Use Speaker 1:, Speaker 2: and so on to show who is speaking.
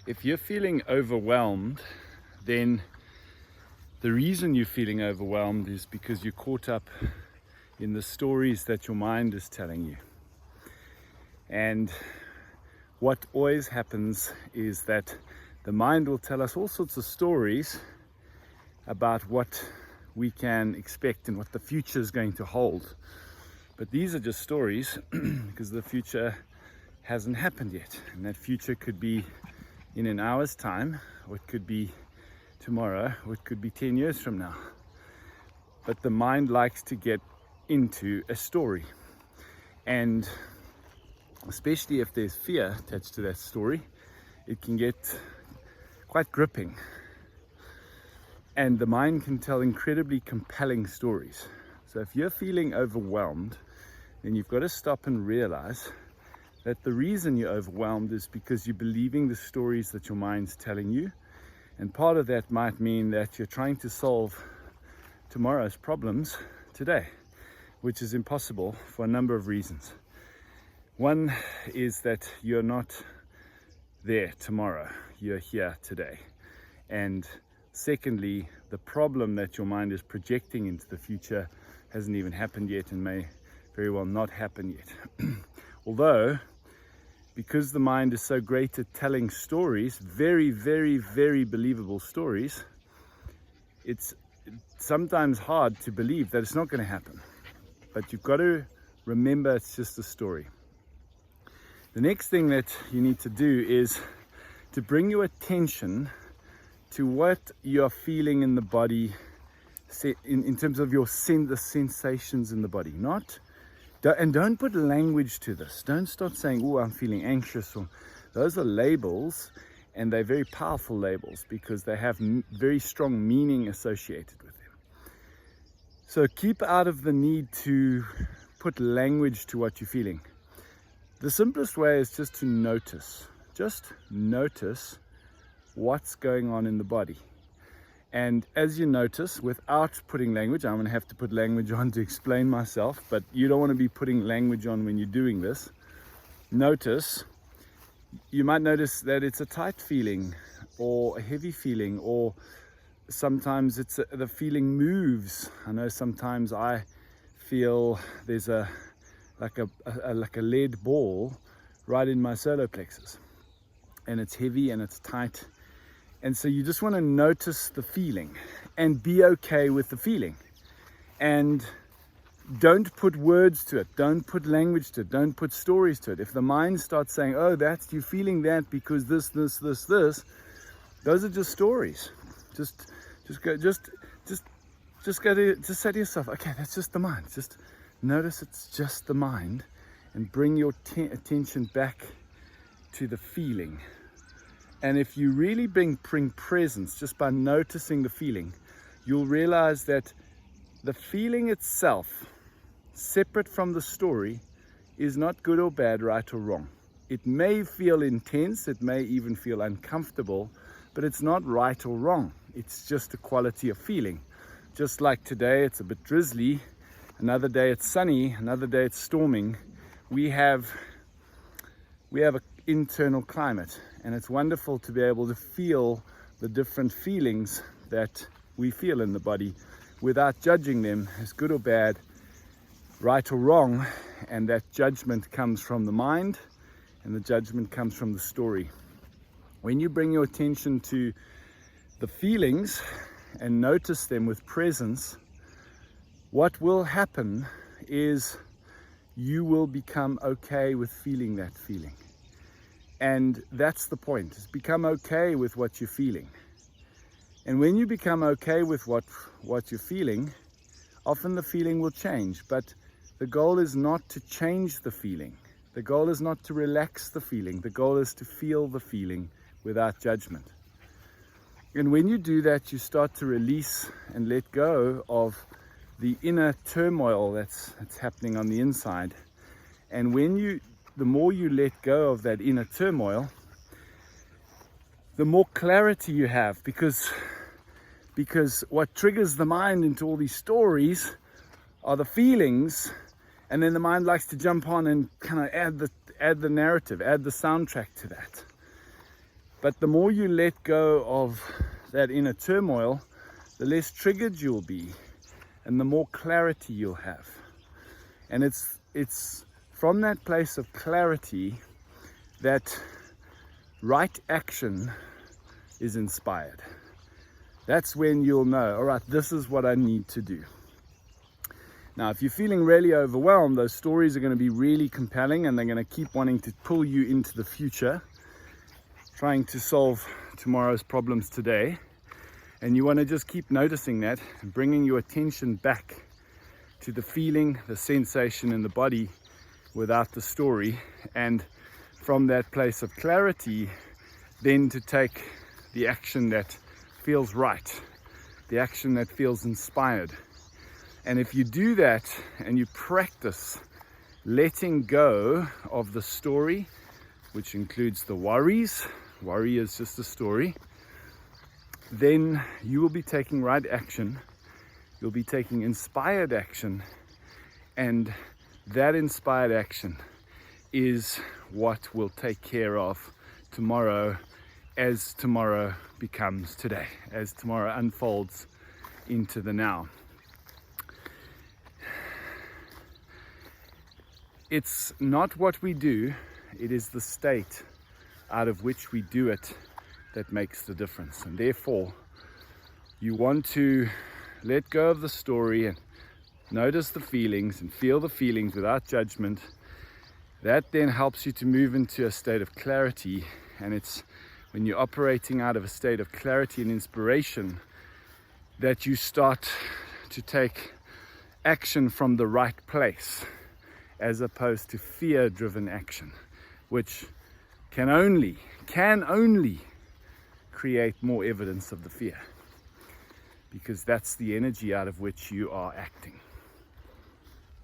Speaker 1: If you're feeling overwhelmed, then the reason you're feeling overwhelmed is because you're caught up in the stories that your mind is telling you. And what always happens is that the mind will tell us all sorts of stories about what we can expect and what the future is going to hold. But these are just stories because the future hasn't happened yet. And that future could be in an hour's time, or it could be tomorrow, or it could be 10 years from now. But the mind likes to get into a story. And especially if there's fear attached to that story, it can get quite gripping. And the mind can tell incredibly compelling stories. So if you're feeling overwhelmed, then you've got to stop and realize that the reason you're overwhelmed is because you're believing the stories that your mind's telling you. And part of that might mean that you're trying to solve tomorrow's problems today, which is impossible for a number of reasons. One is that you're not there tomorrow, you're here today. And secondly, the problem that your mind is projecting into the future hasn't even happened yet and may very well not happen yet. Although, because the mind is so great at telling stories, very, very, very believable stories, it's sometimes hard to believe that it's not going to happen. But you've got to remember it's just a story. The next thing that you need to do is to bring your attention to what you're feeling in the body, in terms of the sensations in the body. And don't put language to this. Don't start saying, oh, I'm feeling anxious. Or those are labels, and they're very powerful labels because they have very strong meaning associated with them. So keep out of the need to put language to what you're feeling. The simplest way is just to notice. Just notice what's going on in the body. And as you notice, without putting language, I'm going to have to put language on to explain myself, but you don't want to be putting language on when you're doing this. Notice, you might notice that it's a tight feeling or a heavy feeling, or sometimes the feeling moves. I know sometimes I feel there's like a lead ball right in my solar plexus, and it's heavy and it's tight. And so you just want to notice the feeling and be okay with the feeling. And don't put words to it. Don't put language to it. Don't put stories to it. If the mind starts saying, oh, you're feeling that because this, those are just stories. Just say to yourself, okay, that's just the mind. Just notice it's just the mind, and bring your attention back to the feeling. And if you really bring presence just by noticing the feeling, you'll realize that the feeling itself, separate from the story, is not good or bad, right or wrong. It may feel intense, it may even feel uncomfortable, but it's not right or wrong. It's just a quality of feeling. Just like today, it's a bit drizzly, another day it's sunny, another day it's storming. We have an internal climate, and it's wonderful to be able to feel the different feelings that we feel in the body without judging them as good or bad, right or wrong. And that judgment comes from the mind, and the judgment comes from the story. When you bring your attention to the feelings and notice them with presence, what will happen is you will become okay with feeling that feeling. And that's the point, is become okay with what you're feeling. And when you become okay with what you're feeling, often the feeling will change. But the goal is not to change the feeling. The goal is not to relax the feeling. The goal is to feel the feeling without judgment. And when you do that, you start to release and let go of the inner turmoil that's happening on the inside. And the more you let go of that inner turmoil, the more clarity you have, because what triggers the mind into all these stories are the feelings, and then the mind likes to jump on and kind of add the narrative, add the soundtrack to that. But the more you let go of that inner turmoil, the less triggered you'll be and the more clarity you'll have. And it's from that place of clarity that right action is inspired. That's when you'll know, all right, this is what I need to do. Now, if you're feeling really overwhelmed, those stories are going to be really compelling and they're going to keep wanting to pull you into the future, trying to solve tomorrow's problems today. And you want to just keep noticing that and bringing your attention back to the feeling, the sensation in the body without the story. And from that place of clarity, then to take the action that feels right, the action that feels inspired. And if you do that and you practice letting go of the story, which includes the worries, worry is just a story, then you will be taking right action. You'll be taking inspired action, and that inspired action is what will take care of tomorrow as tomorrow becomes today, as tomorrow unfolds into the now. It's not what we do, it is the state out of which we do it that makes the difference. And therefore, you want to let go of the story and notice the feelings and feel the feelings without judgment. That then helps you to move into a state of clarity. And it's when you're operating out of a state of clarity and inspiration that you start to take action from the right place, as opposed to fear-driven action, which can only create more evidence of the fear, because that's the energy out of which you are acting.